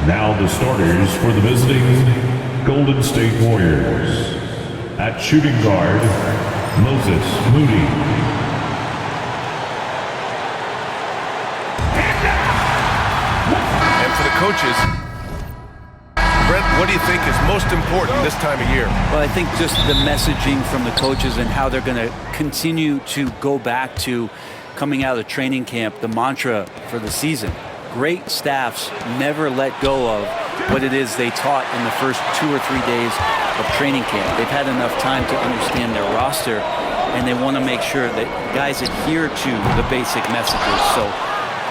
Now the starters for the visiting Golden State Warriors. At shooting guard, Moses Moody. And for the coaches, Brent, what do you think is most important this time of year? Well, I think just the messaging from the coaches and how they're going to continue to go back to coming out of training camp, the mantra for the season. Great staffs never let go of what it is they taught in the first 2 or 3 days of training camp. They've had enough time to understand their roster, and they want to make sure that guys adhere to the basic messages. So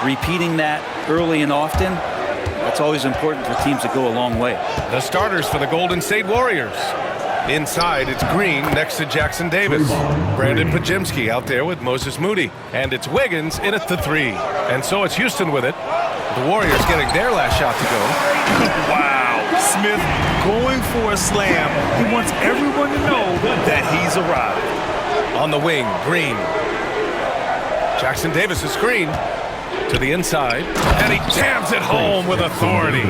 repeating that early and often, that's always important for teams that go a long way. The starters for the Golden State Warriors. Inside, it's Green next to Jackson Davis. Brandon Podziemski out there with Moses Moody. And it's Wiggins in at the 3. And so it's Houston with it. The Warriors getting their last shot to go. Wow. Smith going for a slam. He wants everyone to know that he's arrived. On the wing, Green. Jackson Davis' screen to the inside. And he jams it home with authority.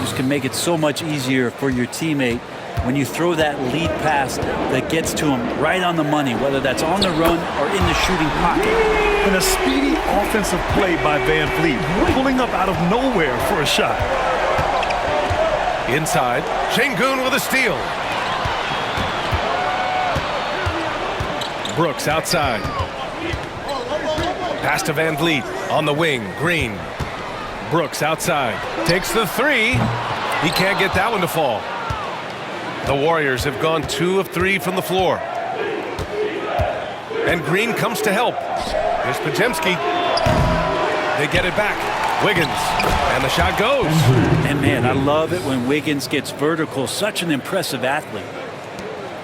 This can make it so much easier for your teammate when you throw that lead pass that gets to him right on the money, whether that's on the run or in the shooting pocket. And a speedy offensive play by Van Vliet, pulling up out of nowhere for a shot. Inside, Şengün with a steal. Brooks outside. Pass to Van Vliet on the wing, Green. Brooks outside, takes the 3. He can't get that one to fall. The Warriors have gone 2 of 3 from the floor. And Green comes to help. Here's Podziemski. They get it back. Wiggins. And the shot goes. And man, I love it when Wiggins gets vertical. Such an impressive athlete.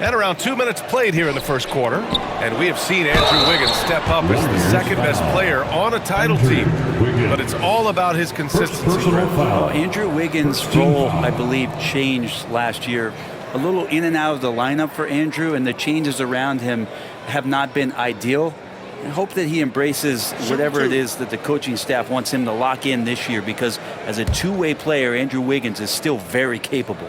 And around 2 minutes played here in the first quarter. And we have seen Andrew Wiggins step up as the second best player on a title team. But it's all about his consistency. Well, Andrew Wiggins' role, I believe, changed last year. A little in and out of the lineup for Andrew, and the changes around him have not been ideal. I hope that he embraces whatever it is that the coaching staff wants him to lock in this year, because as a two-way player, Andrew Wiggins is still very capable.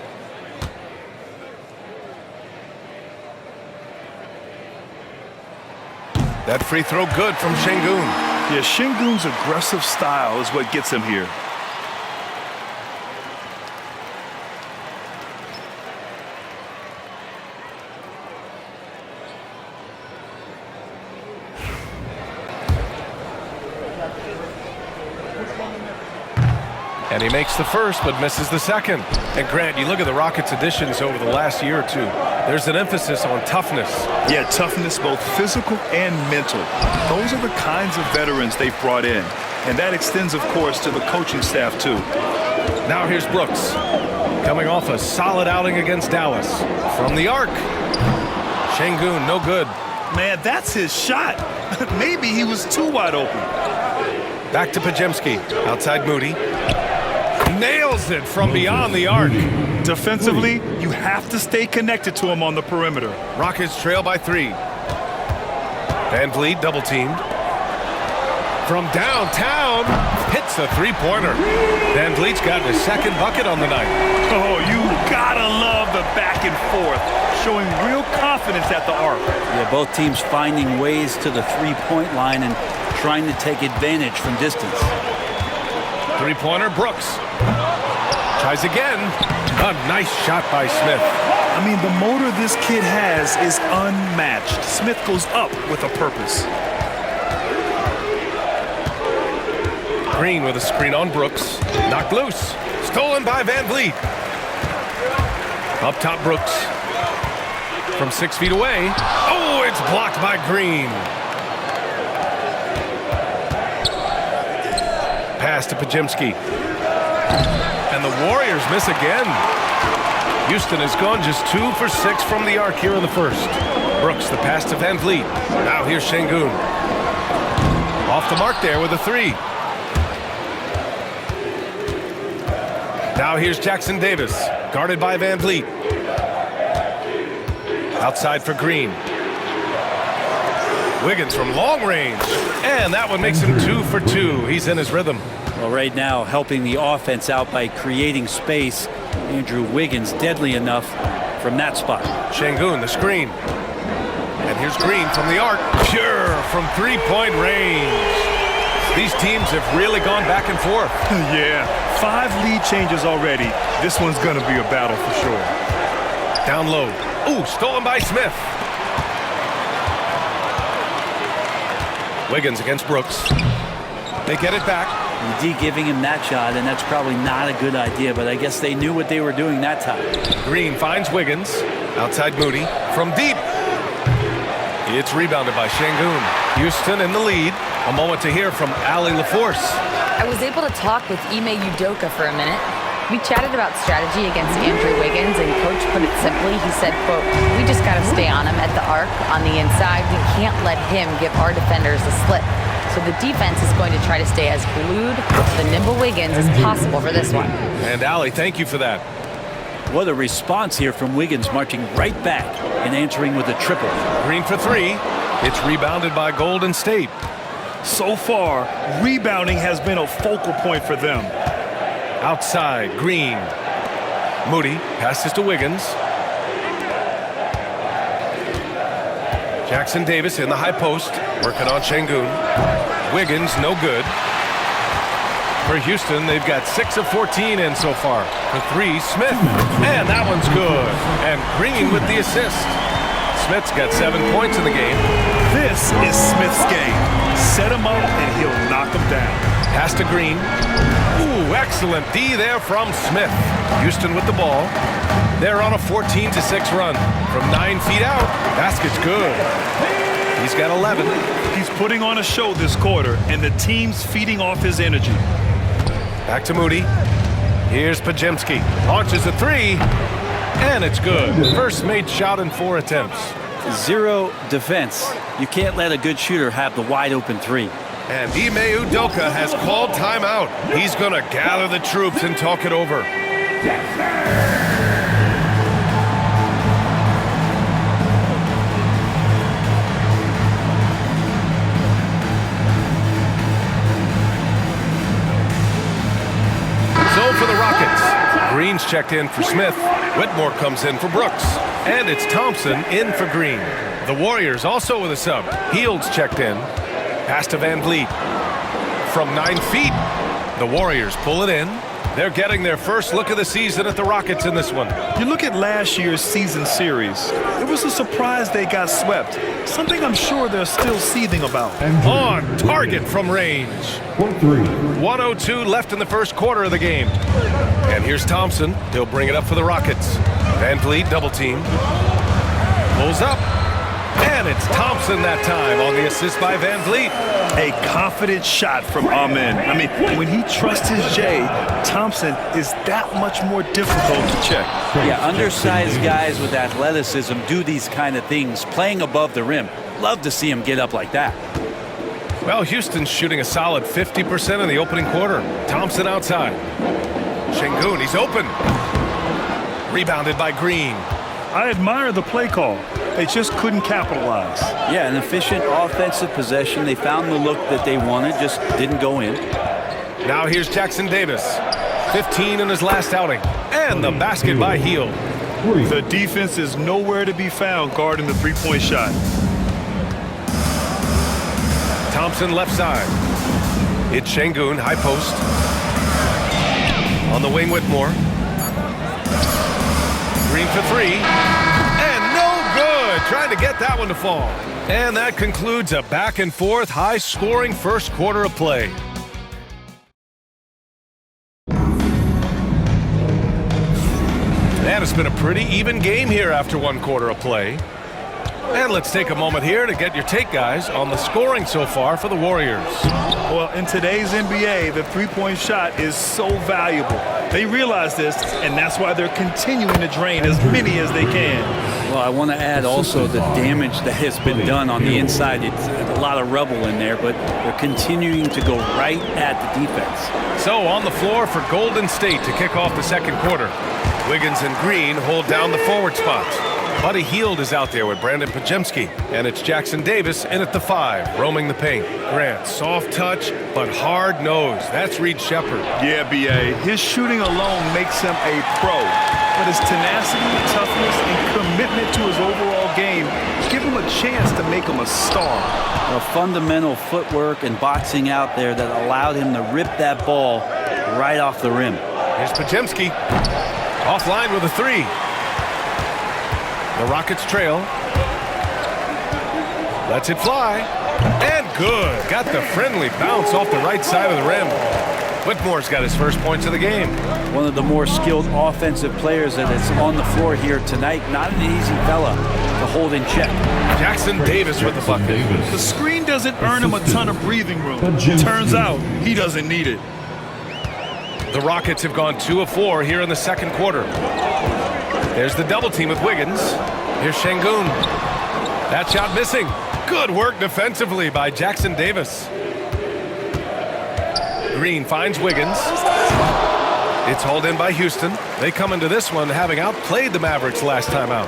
That free throw good from Şengün. Yeah, Şengün's aggressive style is what gets him here. And he makes the first, but misses the second. And Grant, you look at the Rockets' additions over the last year or two. There's an emphasis on toughness. Yeah, toughness, both physical and mental. Those are the kinds of veterans they've brought in. And that extends, of course, to the coaching staff, too. Now here's Brooks, coming off a solid outing against Dallas. From the arc. Şengün, no good. Man, that's his shot. Maybe he was too wide open. Back to Podziemski. Outside Moody. Nails it from beyond the arc. Defensively, you have to stay connected to him on the perimeter. Rockets trail by 3. Van Vliet double teamed. From downtown, hits a three-pointer. Van Vliet's gotten his second bucket on the night. Oh, you gotta love the back and forth, showing real confidence at the arc. Yeah, both teams finding ways to the three-point line and trying to take advantage from distance. Three-pointer, Brooks. Tries again. A nice shot by Smith. I mean, the motor this kid has is unmatched. Smith goes up with a purpose. Green with a screen on Brooks. Knocked loose. Stolen by Van Vliet. Up top, Brooks. From 6 feet away. Oh, it's blocked by Green. Pass to Podziemski. And the Warriors miss again. Houston has gone just 2 for 6 from the arc here in the first. Brooks, the pass to Van Vliet. Now here's Şengün. Off the mark there with a 3. Now here's Jackson Davis, guarded by Van Vliet. Outside for Green. Wiggins from long range. And that one makes him 2 for 2. He's in his rhythm. Well, right now, helping the offense out by creating space. Andrew Wiggins, deadly enough from that spot. Şengün, the screen. And here's Green from the arc. Pure from three-point range. These teams have really gone back and forth. Yeah, 5 lead changes already. This one's going to be a battle for sure. Down low. Ooh, stolen by Smith. Wiggins against Brooks. They get it back. D giving him that shot, and that's probably not a good idea, but I guess they knew what they were doing that time. Green finds Wiggins. Outside Moody. From deep. It's rebounded by Şengün. Houston in the lead. A moment to hear from Allie LaForce. I was able to talk with Ime Udoka for a minute. We chatted about strategy against Andrew Wiggins, and Coach put it simply. He said, quote, "We just got to stay on him at the arc on the inside. We can't let him give our defenders a slip." So the defense is going to try to stay as glued to the nimble Wiggins as possible for this one. And Allie, thank you for that. What a response here from Wiggins, marching right back and answering with a triple. Green for three. It's rebounded by Golden State. So far, rebounding has been a focal point for them. Outside, Green. Moody passes to Wiggins. Jackson Davis in the high post, working on Şengün. Wiggins, no good. For Houston, they've got 6 of 14 in so far. For three, Smith. And that one's good. And Green with the assist. Smith's got 7 points in the game. This is Smith's game. Set him up and he'll knock him down. Pass to Green. Ooh, excellent D there from Smith. Houston with the ball. They're on a 14-6 run. From 9 feet out, basket's good. He's got 11. He's putting on a show this quarter, and the team's feeding off his energy. Back to Moody. Here's Podziemski. Launches a three, and it's good. First made shot in 4 attempts. Zero defense. You can't let a good shooter have the wide open three. And Ime Udoka has called timeout. He's going to gather the troops and talk it over. So for the Rockets, Green's checked in for Smith. Whitmore comes in for Brooks. And it's Thompson in for Green. The Warriors also with a sub. Hields checked in. Pass to Van Vliet. From 9 feet, the Warriors pull it in. They're getting their first look of the season at the Rockets in this one. You look at last year's season series. It was a surprise they got swept. Something I'm sure they're still seething about. On target from range. 1:02 left in the first quarter of the game. And here's Thompson. He'll bring it up for the Rockets. Van Vliet double team. Pulls up. And it's Thompson that time on the assist by Van Vliet. A confident shot from Amen. I mean, when he trusts his J, Thompson is that much more difficult to check. Yeah, undersized guys with athleticism do these kind of things, playing above the rim. Love to see him get up like that. Well, Houston's shooting a solid 50% in the opening quarter. Thompson outside. Şengün, he's open. Rebounded by Green. I admire the play call. They just couldn't capitalize. Yeah, an efficient offensive possession. They found the look that they wanted, just didn't go in. Now here's Jackson Davis. 15 in his last outing. And the basket by Hield. The defense is nowhere to be found guarding the three-point shot. Thompson left side. It's Şengün, high post. On the wing, Whitmore. Green for three. And no good. Trying to get that one to fall. And that concludes a back-and-forth, high-scoring first quarter of play. And it's been a pretty even game here after 1 quarter of play. And let's take a moment here to get your take, guys, on the scoring so far for the Warriors. Well, in today's NBA, the three-point shot is so valuable. They realize this, and that's why they're continuing to drain as many as they can. Well, I want to add also the damage that has been done on the inside. It's a lot of rubble in there, but they're continuing to go right at the defense. So on the floor for Golden State to kick off the second quarter. Wiggins and Green hold down the forward spots. Buddy Hield is out there with Brandon Pajemski. And it's Jackson Davis in at the 5, roaming the paint. Grant, soft touch, but hard nose. That's Reed Sheppard. Yeah, B.A. His shooting alone makes him a pro. But his tenacity, toughness, and commitment to his overall game give him a chance to make him a star. A fundamental footwork and boxing out there that allowed him to rip that ball right off the rim. Here's Pajemski. Offline with a 3. The Rockets trail. Lets it fly. And good. Got the friendly bounce off the right side of the rim. Whitmore's got his first points of the game. One of the more skilled offensive players that is on the floor here tonight. Not an easy fella to hold in check. Jackson Davis with the bucket. The screen doesn't earn him a ton of breathing room. Turns out he doesn't need it. The Rockets have gone 2 of 4 here in the second quarter. There's the double team with Wiggins. Here's Şengün. That shot missing. Good work defensively by Jackson Davis. Green finds Wiggins. It's hauled in by Houston. They come into this one having outplayed the Mavericks last time out.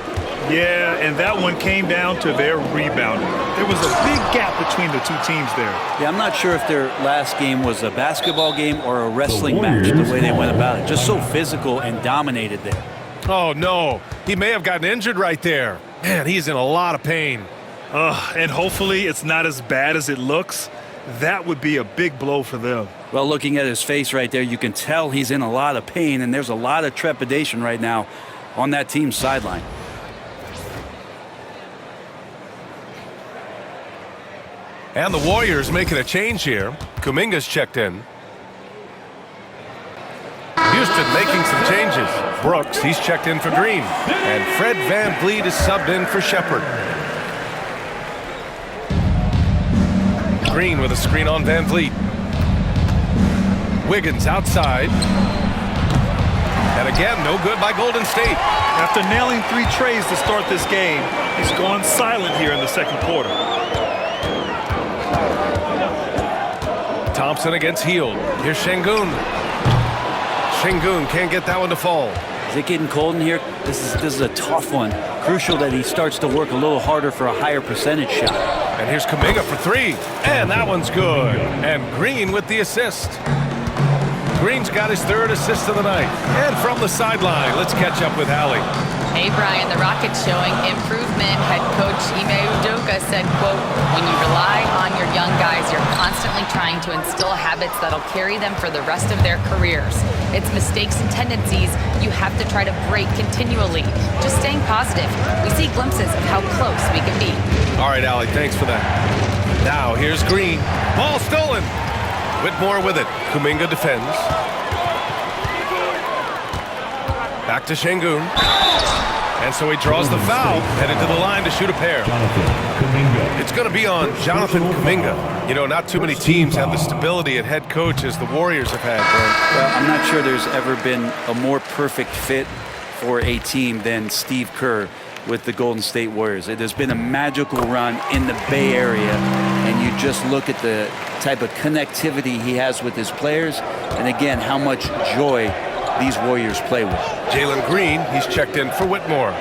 Yeah, and that one came down to their rebounding. There was a big gap between the two teams there. Yeah, I'm not sure if their last game was a basketball game or a wrestling match, the way they went about it. Just so physical and dominated there. Oh, no. He may have gotten injured right there. Man, he's in a lot of pain. And hopefully it's not as bad as it looks. That would be a big blow for them. Well, looking at his face right there, you can tell he's in a lot of pain, and there's a lot of trepidation right now on that team's sideline. And the Warriors making a change here. Kuminga's checked in. Houston making some changes. Brooks, he's checked in for Green. And Fred VanVleet is subbed in for Sheppard. Green with a screen on VanVleet. Wiggins outside. And again, no good by Golden State. After nailing 3 trays to start this game, he's gone silent here in the second quarter. Thompson against Hield. Here's Şengün. Şengün can't get that one to fall. Is it getting cold in here? This is a tough one. Crucial that he starts to work a little harder for a higher percentage shot. And here's Kuminga for 3. And that one's good. And Green with the assist. Green's got his 3rd assist of the night. And from the sideline, let's catch up with Hallie. Hey, Brian, the Rockets showing improvement. Head coach Ime Udoka said, quote, when you rely on your young guys, you're constantly trying to instill habits that'll carry them for the rest of their careers. It's mistakes and tendencies you have to try to break continually. Just staying positive. We see glimpses of how close we can be. All right, Allie, thanks for that. Now, here's Green. Ball stolen. Whitmore with it. Kuminga defends. Back to Şengün. And so he draws the foul, headed to the line to shoot a pair. It's going to be on Jonathan Kuminga. You know, not too many teams have the stability at head coach as the Warriors have had, Brent. Well, I'm not sure there's ever been a more perfect fit for a team than Steve Kerr with the Golden State Warriors. It has been a magical run in the Bay Area, and you just look at the type of connectivity he has with his players, and again, how much joy these Warriors play with. Jalen Green, he's checked in for Whitmore.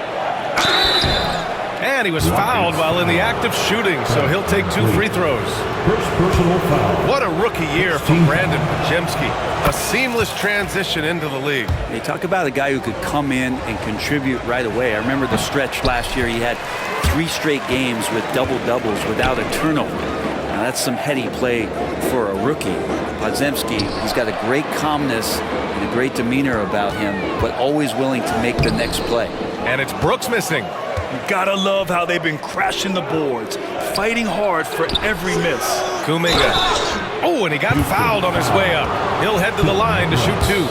And he was fouled while in the act of shooting, so he'll take 2 free throws. First personal foul. What a rookie year from Brandon Pajemski. A seamless transition into the league. They talk about a guy who could come in and contribute right away. I remember the stretch last year. He had 3 straight games with double-doubles without a turnover. Now, that's some heady play for a rookie. Pajemski, he's got a great calmness and a great demeanor about him, but always willing to make the next play. And it's Brooks missing. You gotta love how they've been crashing the boards, fighting hard for every miss. Kuminga. Oh, and he got fouled on his way up. He'll head to the line to shoot 2.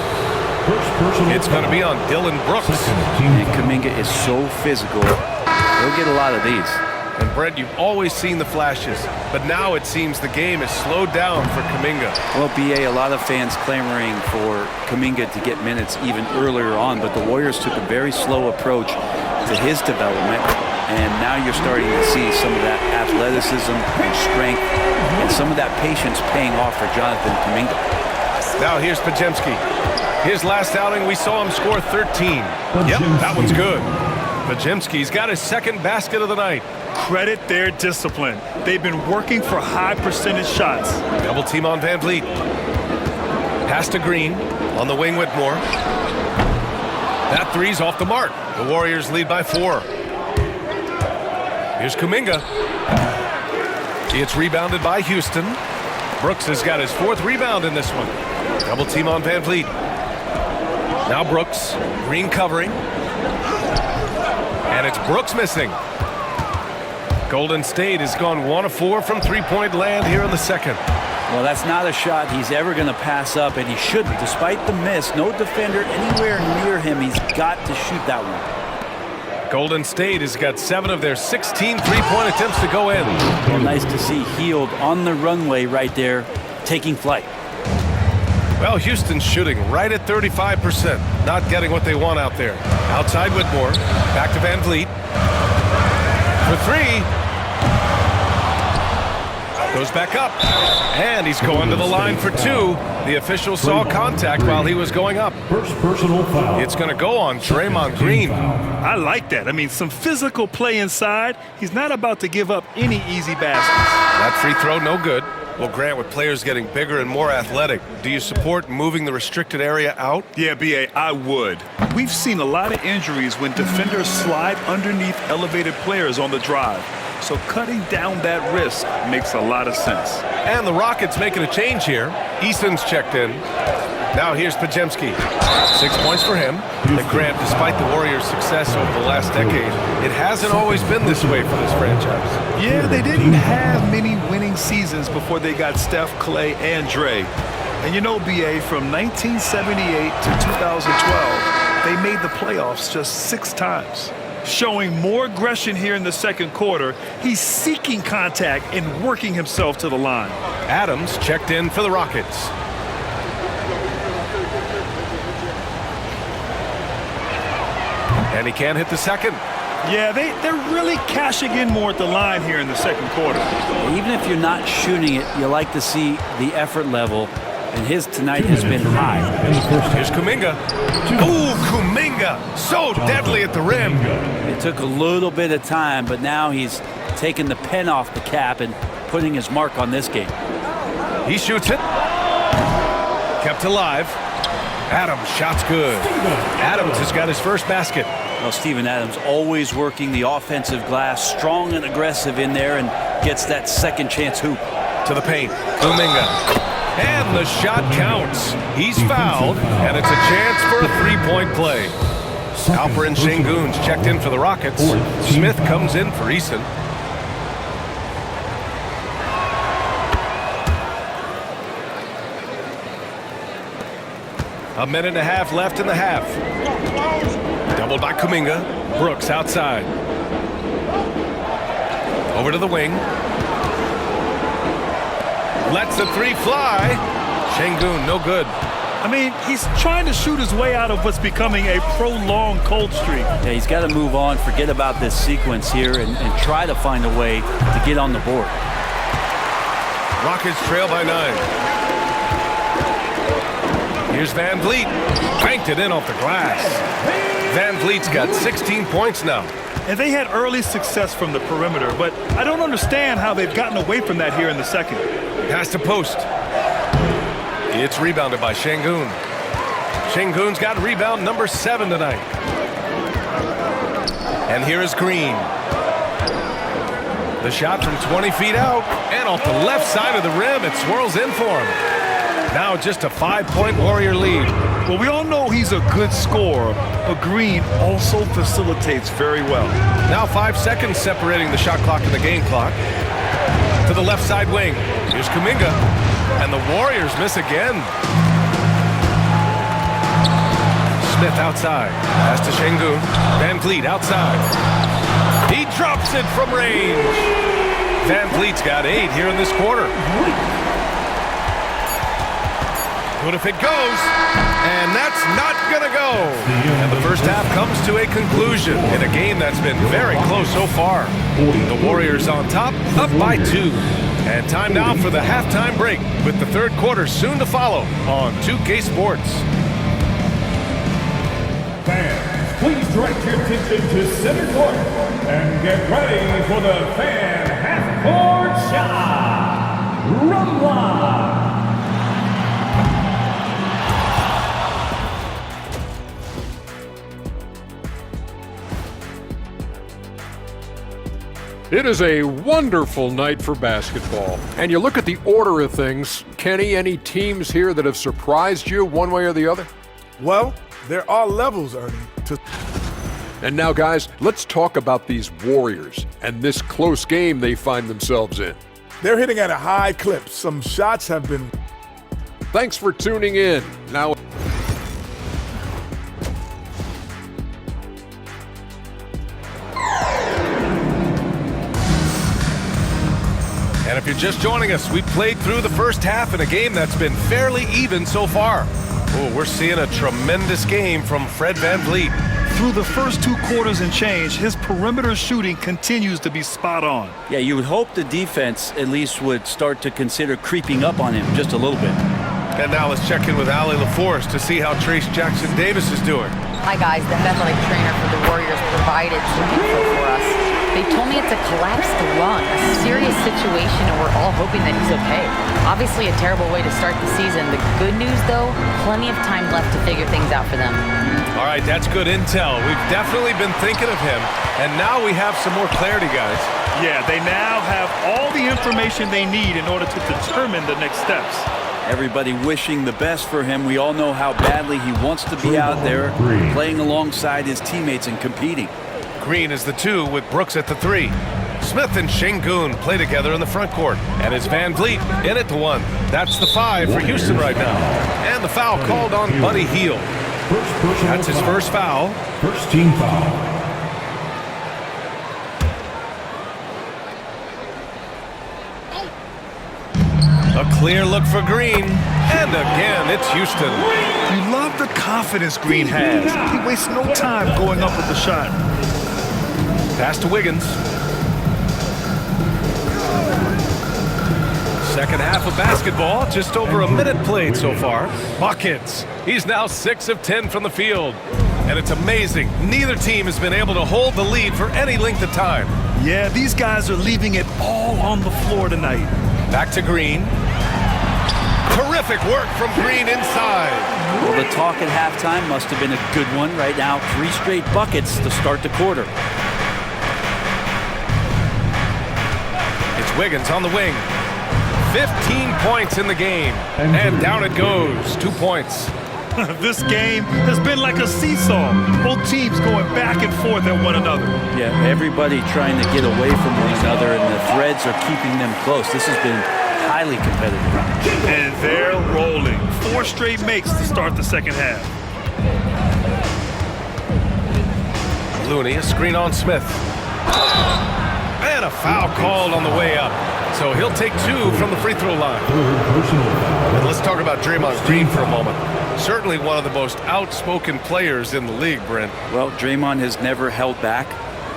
It's going to be on Dylan Brooks. And Kuminga is so physical. He'll get a lot of these. And Brent, you've always seen the flashes, but now it seems the game is slowed down for Kuminga. Well, BA, a lot of fans clamoring for Kuminga to get minutes even earlier on, but the Warriors took a very slow approach to his development, and now you're starting to see some of that athleticism and strength and some of that patience paying off for Jonathan Kuminga. Now here's Pajemski. His last outing, we saw him score 13. Yep, that one's good. Majimski's got his second basket of the night. Credit their discipline. They've been working for high percentage shots. Double team on Van Vliet. Pass to Green. On the wing, Whitmore. That three's off the mark. The Warriors lead by 4. Here's Kuminga. It's rebounded by Houston. Brooks has got his 4th rebound in this one. Double team on Van Vliet. Now Brooks. Green covering. And it's Brooks missing. Golden State has gone 1 of 4 from three-point land here in the second. Well, that's not a shot he's ever going to pass up, and he shouldn't. Despite the miss, no defender anywhere near him. He's got to shoot that one. Golden State has got 7 of their 16 three-point attempts to go in. Well, nice to see Hield on the runway right there, taking flight. Well, Houston's shooting right at 35%. Not getting what they want out there. Outside Whitmore. Back to Van Vliet. For 3. Goes back up. And he's going to the line for 2. The official saw contact while he was going up. First personal foul. It's going to go on Draymond Green. I like that. I mean, some physical play inside. He's not about to give up any easy baskets. That free throw, no good. Well, Grant, with players getting bigger and more athletic, do you support moving the restricted area out? Yeah, B.A., I would. We've seen a lot of injuries when defenders slide underneath elevated players on the drive. So cutting down that risk makes a lot of sense. And the Rockets making a change here. Easton's checked in. Now here's Podziemski. 6 points for him. And Grant, despite the Warriors' success over the last decade, it hasn't always been this way for this franchise. Yeah, they didn't have many winning seasons before they got Steph, Clay, and Dre. And you know, B.A., from 1978 to 2012, they made the playoffs just 6 times. Showing more aggression here in the second quarter, he's seeking contact and working himself to the line. Adams checked in for the Rockets. And he can't hit the second. Yeah, they're really cashing in more at the line here in the second quarter. Even if you're not shooting it, you like to see the effort level, and his tonight has been high. Here's Kuminga. Ooh, Kuminga! So deadly at the rim. It took a little bit of time, but now he's taking the pen off the cap and putting his mark on this game. He shoots it. Kept alive. Adams, shot's good. Adams has got his first basket. Well, Steven Adams always working the offensive glass, strong and aggressive in there, and gets that second chance hoop. To the paint. Kuminga. And the shot counts. He's fouled, and it's a chance for a three-point play. Alperen Sengun's checked in for the Rockets. Smith comes in for Easton. A minute and a half left in the half. Doubled by Kuminga. Brooks outside. Over to the wing. Lets the 3 fly. Sengun, no good. I mean, he's trying to shoot his way out of what's becoming a prolonged cold streak. Yeah, he's got to move on, forget about this sequence here, and try to find a way to get on the board. Rockets trail by 9. Here's Van Vliet. Banked it in off the glass. Van Vliet's got 16 points now. And they had early success from the perimeter, but I don't understand how they've gotten away from that here in the second. Pass to post. It's rebounded by Sengun. Sengun's got rebound number 7 tonight. And here is Green. The shot from 20 feet out and off the left side of the rim. It swirls in for him. Now just a 5-point Warrior lead. Well, we all know he's a good scorer, but Green also facilitates very well. Now 5 seconds separating the shot clock and the game clock. To the left side wing. Here's Kuminga. And the Warriors miss again. Smith outside. Pass to Sengun. Van Vliet outside. He drops it from range. Van Vliet's got 8 here in this quarter. What if it goes? And that's not gonna go. And the first half comes to a conclusion in a game that's been very close so far. The Warriors on top, up by 2. And time now for the halftime break, with the third quarter soon to follow on 2K Sports. Fans, please direct your attention to center court and get ready for the fan half-court shot. Rumble! It is a wonderful night for basketball. And you look at the order of things, Kenny, any teams here that have surprised you one way or the other? Well, there are levels, Ernie. And now, guys, let's talk about these Warriors and this close game they find themselves in. They're hitting at a high clip. Some shots have been... Thanks for tuning in. Now... And if you're just joining us, we played through the first half in a game that's been fairly even so far. Oh, we're seeing a tremendous game from Fred VanVleet. Through the first 2 quarters and change, his perimeter shooting continues to be spot on. Yeah, you would hope the defense at least would start to consider creeping up on him just a little bit. And now let's check in with Allie LaForce to see how Trace Jackson-Davis is doing. Hi, guys. The head athletic trainer for the Warriors provided some info for us. They told me it's a collapsed lung, a serious situation, and we're all hoping that he's okay. Obviously a terrible way to start the season. The good news, though, plenty of time left to figure things out for them. All right, that's good intel. We've definitely been thinking of him, and now we have some more clarity, guys. Yeah, they now have all the information they need in order to determine the next steps. Everybody wishing the best for him. We all know how badly he wants to be out there playing alongside his teammates and competing. Green is the 2 with Brooks at the 3. Smith and Şengün play together in the front court. And it's VanVleet in at the 1. That's the 5 for Houston right now. And the foul called on Buddy Hield. That's his first foul. First team foul. A clear look for Green. And again, it's Houston. You love the confidence Green has. He wastes no time going up with the shot. Pass to Wiggins. Second half of basketball, just over a minute played so far. Buckets. He's now 6 of 10 from the field. And it's amazing. Neither team has been able to hold the lead for any length of time. Yeah, these guys are leaving it all on the floor tonight. Back to Green. Terrific work from Green inside. Well, the talk at halftime must have been a good one. Right now, 3 straight buckets to start the quarter. Wiggins on the wing. 15 points in the game. And down it goes. 2 points. This game has been like a seesaw. Both teams going back and forth at one another. Yeah, everybody trying to get away from one another, and the threads are keeping them close. This has been highly competitive. And they're rolling. 4 straight makes to start the second half. Looney, a screen on Smith. And a foul called on the way up. So he'll take 2 from the free throw line. And let's talk about Draymond Green for a moment. Certainly one of the most outspoken players in the league, Brent. Well, Draymond has never held back,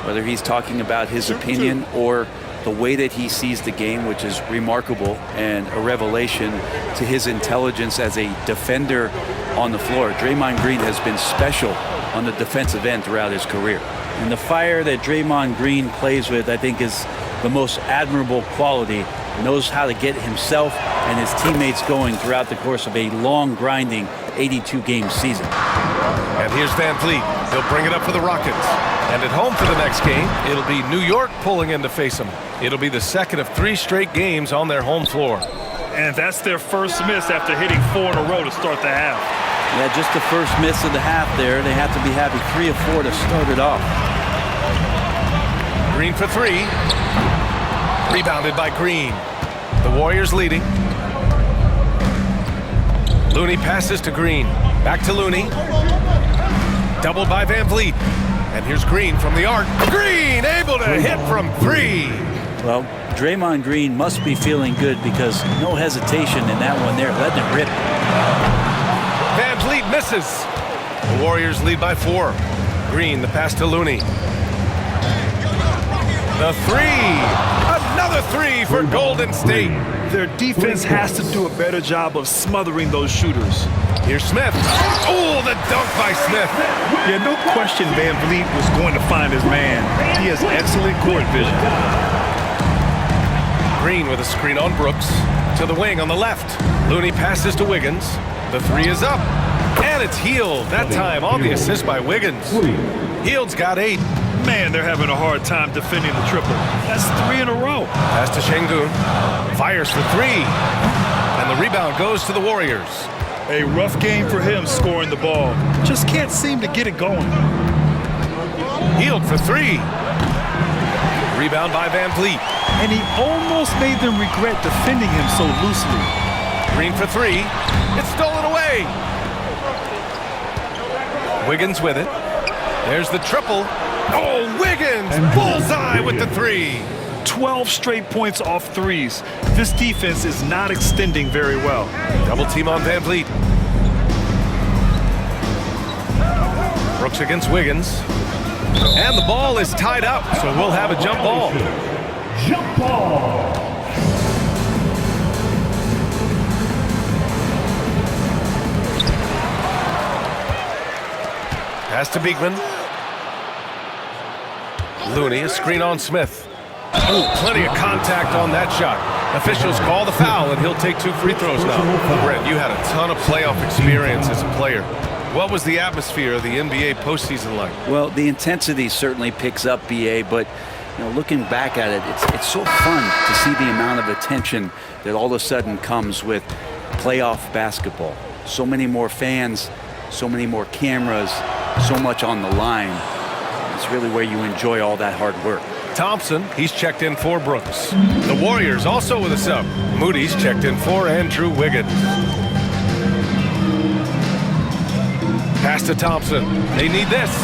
whether he's talking about his opinion or the way that he sees the game, which is remarkable and a revelation to his intelligence as a defender on the floor. Draymond Green has been special on the defensive end throughout his career. And the fire that Draymond Green plays with, I think, is the most admirable quality. Knows how to get himself and his teammates going throughout the course of a long, grinding 82-game season. And here's VanVleet. He'll bring it up for the Rockets. And at home for the next game, it'll be New York pulling in to face them. It'll be the second of 3 straight games on their home floor. And that's their first miss after hitting 4 in a row to start the half. Yeah, just the first miss of the half there. They have to be happy 3 of 4 to start it off. Green for 3. Rebounded by Green. The Warriors leading. Looney passes to Green. Back to Looney. Doubled by VanVleet. And here's Green from the arc. Green able to hit from 3. Well, Draymond Green must be feeling good because no hesitation in that one there, letting it rip. VanVleet misses. The Warriors lead by 4. Green, the pass to Looney. The 3. Another 3 for Golden State. Their defense has to do a better job of smothering those shooters. Here's Smith. Oh, the dunk by Smith. Yeah, no question Van Vliet was going to find his man. He has excellent court vision. Green with a screen on Brooks. To the wing on the left. Looney passes to Wiggins. The three is up. And it's Hield. That time on the assist by Wiggins. Hield's got 8. Man, they're having a hard time defending the triple. That's 3 in a row. Pass to Şengün. Fires for 3. And the rebound goes to the Warriors. A rough game for him scoring the ball. Just can't seem to get it going. Hield for 3. Rebound by Van Vliet. And he almost made them regret defending him so loosely. Green for 3. It's stolen away. Wiggins with it. There's the triple. Oh, Wiggins! Bullseye with the 3. 12 straight points off threes. This defense is not extending very well. Double team on Van Vliet. Brooks against Wiggins. And the ball is tied up, so we'll have a jump ball. Jump ball. Pass to Beekman. Looney, a screen on Smith. Oh, plenty of contact on that shot. Officials call the foul, and he'll take 2 free throws now. Brent, you had a ton of playoff experience as a player. What was the atmosphere of the NBA postseason like? Well, the intensity certainly picks up, BA, but looking back at it, it's so fun to see the amount of attention that all of a sudden comes with playoff basketball. So many more fans, so many more cameras, so much on the line. It's really where you enjoy all that hard work. Thompson, he's checked in for Brooks. The Warriors also with a sub. Moody's checked in for Andrew Wiggins. Pass to Thompson. They need this.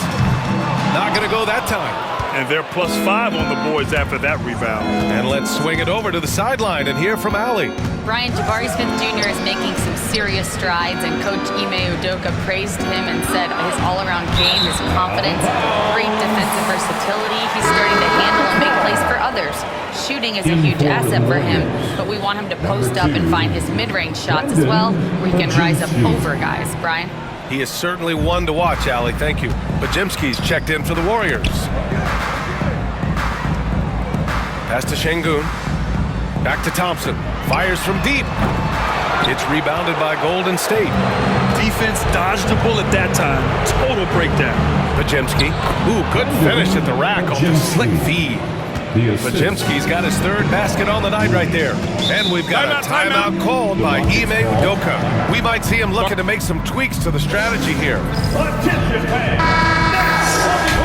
Not going to go that time. And they're +5 on the boards after that rebound. And let's swing it over to the sideline and hear from Allie. Brian, Jabari Smith Jr. is making some serious strides, and Coach Ime Udoka praised him and said his all-around game, his confidence, great defensive versatility. He's starting to handle and make plays for others. Shooting is a huge asset for him, but we want him to post up and find his mid-range shots as well, where he can rise up over guys. Brian? He is certainly one to watch, Allie. Thank you. Bajimski's checked in for the Warriors. Pass to Şengün. Back to Thompson. Fires from deep. It's rebounded by Golden State. Defense dodged the bullet that time. Total breakdown. Bajimski. Ooh, good finish at the rack on the slick feed. Bajimski's got his 3rd basket on the night right there. And we've got a timeout called by Ime Udoka. We might see him looking to make some tweaks to the strategy here.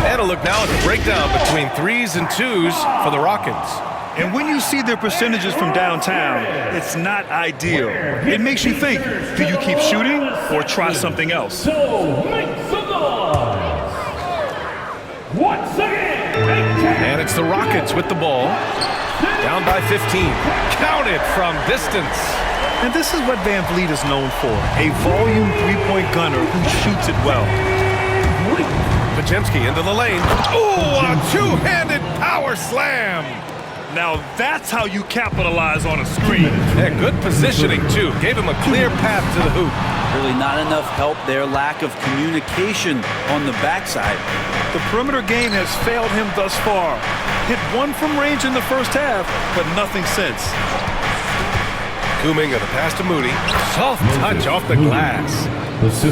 And a look now at the breakdown between 3s and 2s for the Rockets. And when you see their percentages from downtown, it's not ideal. It makes you think, do you keep shooting or try something else? So make some noise. Once again, and it's the Rockets with the ball. Down by 15. Counted from distance. And this is what Van Vliet is known for, a volume 3-point gunner who shoots it well. Bajimski into the lane. Oh, a 2-handed power slam. Now that's how you capitalize on a screen. Yeah, good positioning, too. Gave him a clear path to the hoop. Really not enough help there. Lack of communication on the backside. The perimeter game has failed him thus far. Hit 1 from range in the first half, but nothing since. Kuminga, the pass to Moody. Soft touch off the glass.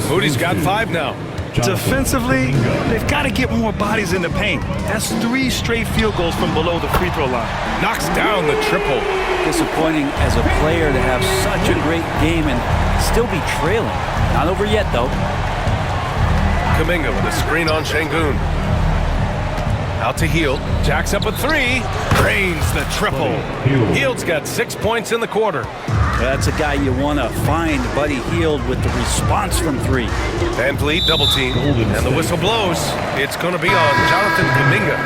Moody's got 5 now. Defensively, they've got to get more bodies in the paint. That's 3 straight field goals from below the free throw line. Knocks down the triple. Disappointing as a player to have such a great game and still be trailing. Not over yet, though. Kuminga with a screen on Şengün. Out to Hield. Jacks up a 3. Drains the triple. Hield's got 6 points in the quarter. That's a guy you want to find, Buddy Hield, with the response from 3. Van Vliet double team, and the whistle blows. It's going to be on Jonathan Kuminga.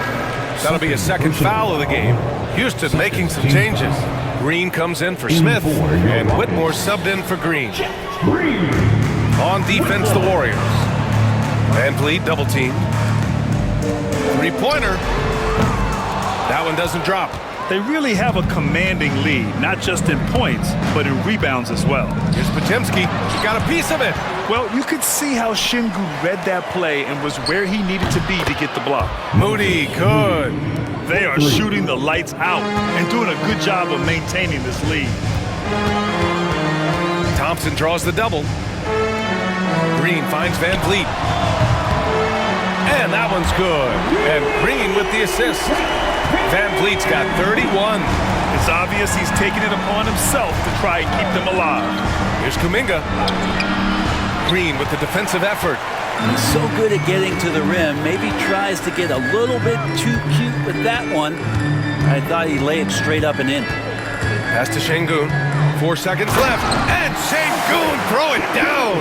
That'll be a 2nd foul of the game. Houston making some changes. Green comes in for Smith, and Whitmore subbed in for Green. On defense, the Warriors. Van Vliet double team. 3-pointer. That one doesn't drop. They really have a commanding lead, not just in points, but in rebounds as well. Here's Bajimski. He got a piece of it. Well, you could see how Shingu read that play and was where he needed to be to get the block. Moody, good. They are shooting the lights out and doing a good job of maintaining this lead. Thompson draws the double. Green finds Van Vliet. And that one's good. And Green with the assist. Van Vliet's got 31. It's obvious he's taking it upon himself to try and keep them alive. Here's Kuminga. Green with the defensive effort. He's so good at getting to the rim. Maybe tries to get a little bit too cute with that one. I thought he'd lay it straight up and in. Pass to Şengün. 4 seconds left. And Şengün throw it down.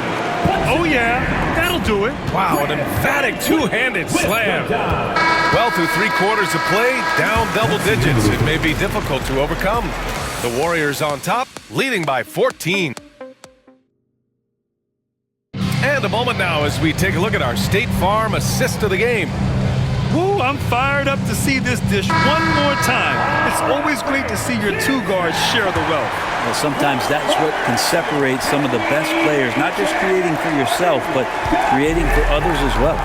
Oh, yeah. That'll do it. Wow, an emphatic two-handed slam. Well, through 3 quarters of play, down double digits. It may be difficult to overcome. The Warriors on top, leading by 14. And a moment now as we take a look at our State Farm assist of the game. Woo, I'm fired up to see this dish one more time. It's always great to see your two guards share the wealth. Well, sometimes that's what can separate some of the best players, not just creating for yourself, but creating for others as well.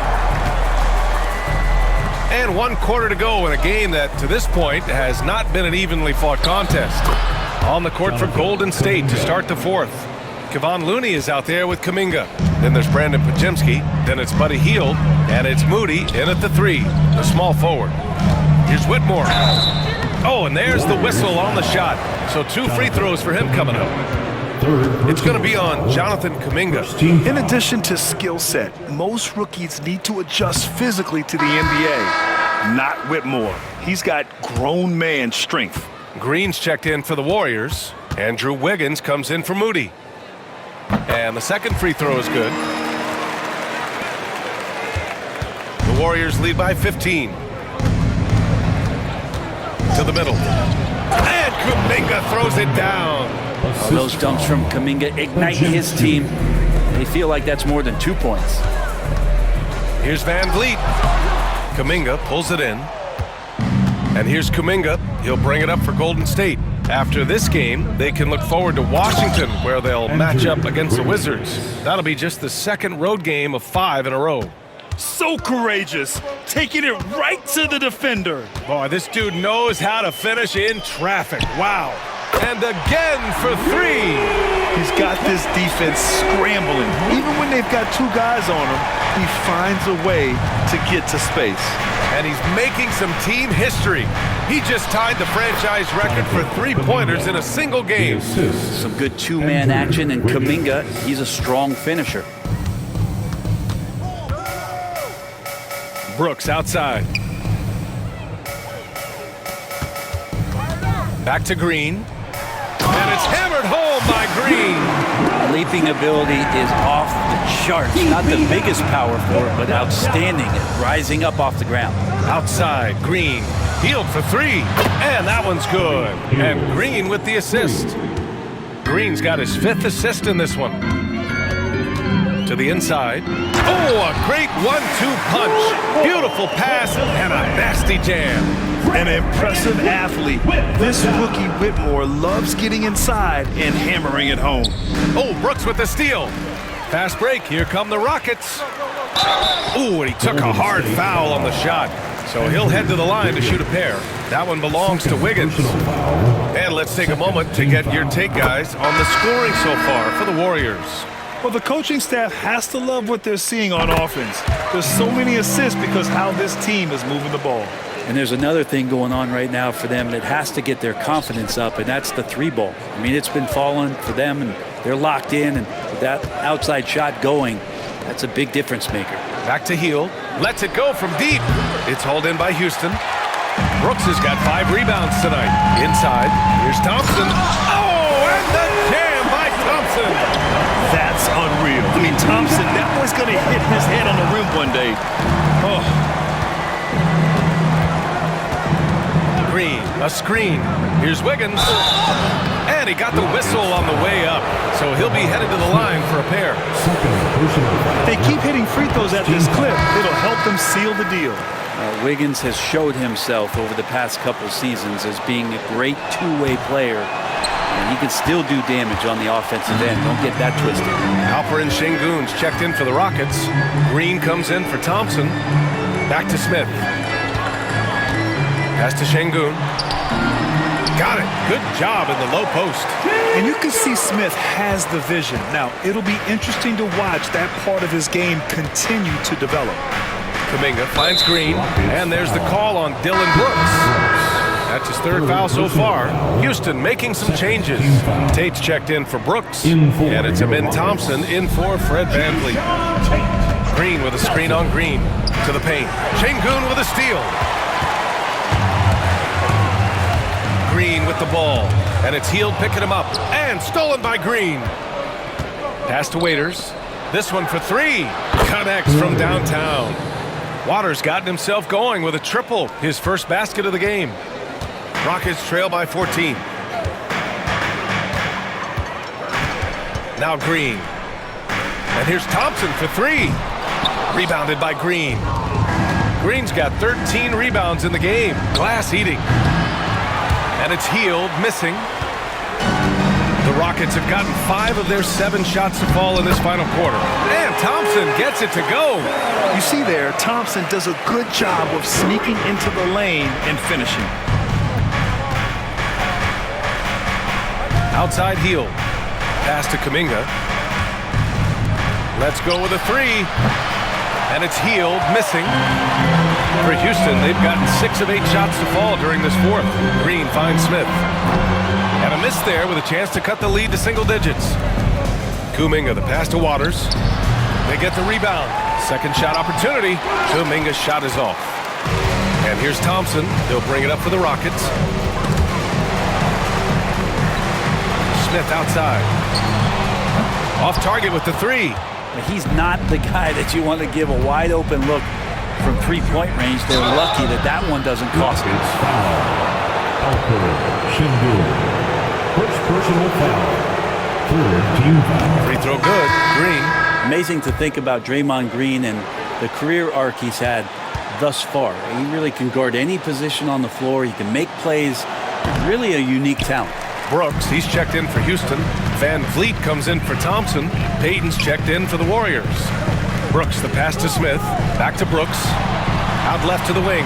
And 1 quarter to go in a game that, to this point, has not been an evenly fought contest. On the court for Golden State to start the 4th. Kevon Looney is out there with Kuminga. Then there's Brandon Podziemski. Then it's Buddy Hield. And it's Moody in at the 3, the small forward. Here's Whitmore. Oh, and there's the whistle on the shot. So 2 free throws for him coming up. It's going to be on Jonathan Kuminga. In addition to skill set, most rookies need to adjust physically to the NBA. Not Whitmore. He's got grown man strength. Green's checked in for the Warriors. Andrew Wiggins comes in for Moody. And the second free throw is good. The Warriors lead by 15. To the middle. And Kuminga throws it down. Well, those dunks from Kuminga ignite his team. They feel like that's more than 2 points. Here's Van Vliet. Kuminga pulls it in. And here's Kuminga. He'll bring it up for Golden State. After this game, they can look forward to Washington, where they'll match up against the Wizards. That'll be just the 2nd road game of 5 in a row. So courageous, taking it right to the defender. Boy, this dude knows how to finish in traffic. Wow. And again for 3. He's got this defense scrambling. Even when they've got 2 guys on him, he finds a way to get to space. And he's making some team history. He just tied the franchise record for 3-pointers in a single game. Some good 2-man action, and Kuminga, he's a strong finisher. Brooks outside. Back to Green. And it's hammered home by Green. Leaping ability is off the charts. Not the biggest power forward, but outstanding at rising up off the ground. Outside, Green. Hield for 3. And that one's good. And Green with the assist. Green's got his 5th assist in this one. To the inside. Oh, a great 1-2 punch. Beautiful pass and a nasty jam. An impressive athlete. This rookie Whitmore loves getting inside and hammering it home. Oh, Brooks with the steal. Fast break. Here come the Rockets. Ooh, and he took a hard foul on the shot. So he'll head to the line to shoot a pair. That one belongs to Wiggins. And let's take a moment to get your take, guys, on the scoring so far for the Warriors. Well, the coaching staff has to love what they're seeing on offense. There's so many assists because how this team is moving the ball. And there's another thing going on right now for them that has to get their confidence up, and that's the 3-ball. I mean, it's been falling for them, and they're locked in, and with that outside shot going, that's a big difference maker. Back to Hield. Lets it go from deep. It's hauled in by Houston. Brooks has got 5 rebounds tonight. Inside, here's Thompson. Oh, and the jam by Thompson. That's unreal. I mean, Thompson, that boy's going to hit his head on the rim one day. Oh. Green, a screen. Here's Wiggins. And he got the whistle on the way up. So he'll be headed to the line for a pair. If they keep hitting free throws at this clip, it'll help them seal the deal. Wiggins has showed himself over the past couple seasons as being a great 2-way player. And he can still do damage on the offensive end. Don't get that twisted. Alperen Sengun's checked in for the Rockets. Green comes in for Thompson. Back to Smith. Pass to Sengun. Got it. Good job in the low post. And you can see Smith has the vision. Now, it'll be interesting to watch that part of his game continue to develop. Kuminga finds Green, and there's the call on Dylan Brooks. That's his third foul so far. Houston making some changes. Tate's checked in for Brooks, and it's Amin Thompson in for Fred VanVleet. Green with a screen on Green to the paint. Sengun with a steal. Green with the ball, and it's Hield picking him up, and stolen by Green. Pass to Waiters. This one for three. Connects from downtown. Waters gotten himself going with a triple, his first basket of the game. Rockets trail by 14. Now Green. And here's Thompson for three. Rebounded by Green. Green's got 13 rebounds in the game. Glass eating. And it's Hield missing. The Rockets have gotten 5 of their 7 shots to fall in this final quarter. And Thompson gets it to go. You see there, Thompson does a good job of sneaking into the lane and finishing. Outside Hield. Pass to Kuminga. Let's go with a three. And it's Hield missing. For Houston, they've gotten 6 of 8 shots to fall during this fourth. Green finds Smith. And a miss there with a chance to cut the lead to single digits. Kuminga, the pass to Waters. They get the rebound. Second shot opportunity. Kuminga's shot is off. And here's Thompson. He'll bring it up for the Rockets. Smith outside. Off target with the three. But he's not the guy that you want to give a wide open look from three-point range. They're lucky that that one doesn't cost them. Alperen Sengun. First personal foul. Third team foul. Free throw good. Green. Amazing to think about Draymond Green and the career arc he's had thus far. He really can guard any position on the floor. He can make plays. Really a unique talent. Brooks, he's checked in for Houston. VanVleet comes in for Thompson. Payton's checked in for the Warriors. Brooks, the pass to Smith. Back to Brooks. Out left to the wing.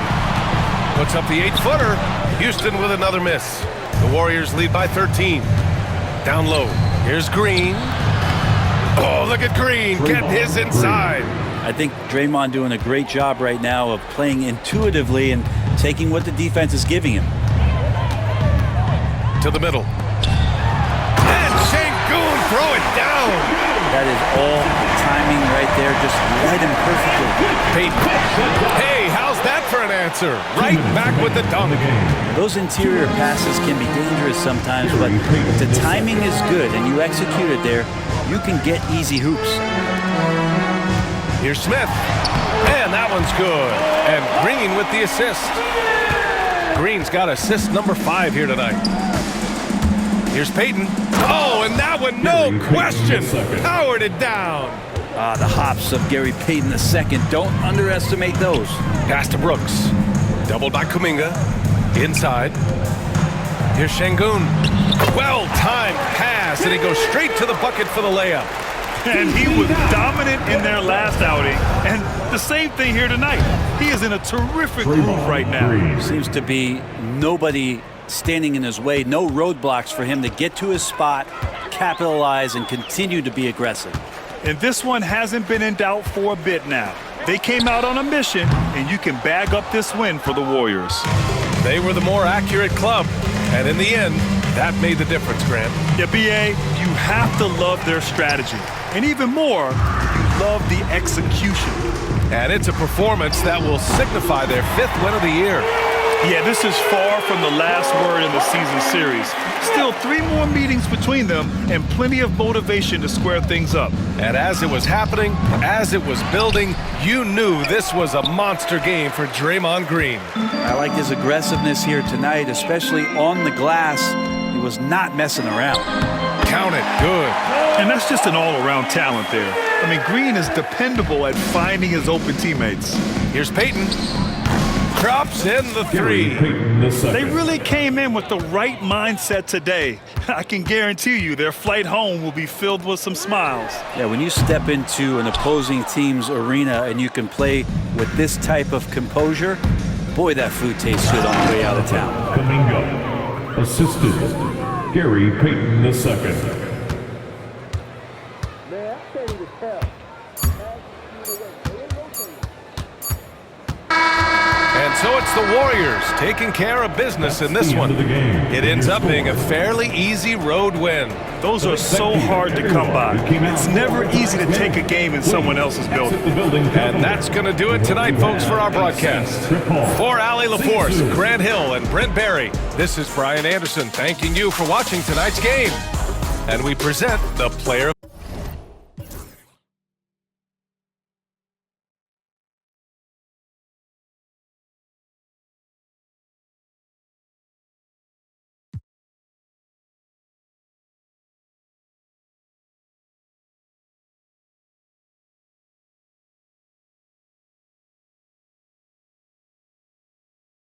Puts up the 8-footer. Houston with another miss. The Warriors lead by 13. Down low. Here's Green. Oh, look at Green getting his inside. I think Draymond doing a great job right now of playing intuitively and taking what the defense is giving him. To the middle. And Sengun throw it down. That is all timing right there. Just read him perfectly. Payton. Hey, how's that for an answer? Right back with the dunk. Those interior passes can be dangerous sometimes, but if the timing is good and you execute it there, you can get easy hoops. Here's Smith. And that one's good. And Green with the assist. Green's got assist number 5 here tonight. Here's Payton. Oh, and that one, no question. Powered it down. The hops of Gary Payton II. Don't underestimate those. Pass to Brooks. Doubled by Kuminga. Inside. Here's Sengun. Well-timed pass, and he goes straight to the bucket for the layup. And he was dominant in their last outing. And the same thing here tonight. He is in a terrific groove right now. Seems to be nobody standing in his way. No roadblocks for him to get to his spot, capitalize, and continue to be aggressive. And this one hasn't been in doubt for a bit now. They came out on a mission, and you can bag up this win for the Warriors. They were the more accurate club. And in the end, that made the difference, Grant. Yeah, B.A., you have to love their strategy. And even more, you love the execution. And it's a performance that will signify their 5th win of the year. Yeah, this is far from the last word in the season series. Still 3 more meetings between them and plenty of motivation to square things up. And as it was happening, as it was building, you knew this was a monster game for Draymond Green. I like his aggressiveness here tonight, especially on the glass. He was not messing around. Count it. Good. And that's just an all-around talent there. I mean, Green is dependable at finding his open teammates. Here's Payton. drops in the three. Payton II. They really came in with the right mindset today. I can guarantee you their flight home will be filled with some smiles. Yeah, when you step into an opposing team's arena and you can play with this type of composure, boy, that food tastes good on the way out of town. Domingo. Assistant, Gary Payton II. And so it's the Warriors taking care of business in this one. It ends up being a fairly easy road win. Those are so hard to come by. It's never easy to take a game in someone else's building. And that's going to do it tonight, folks, for our broadcast. For Allie LaForce, Grant Hill, and Brent Barry, this is Brian Anderson thanking you for watching tonight's game. And we present the Player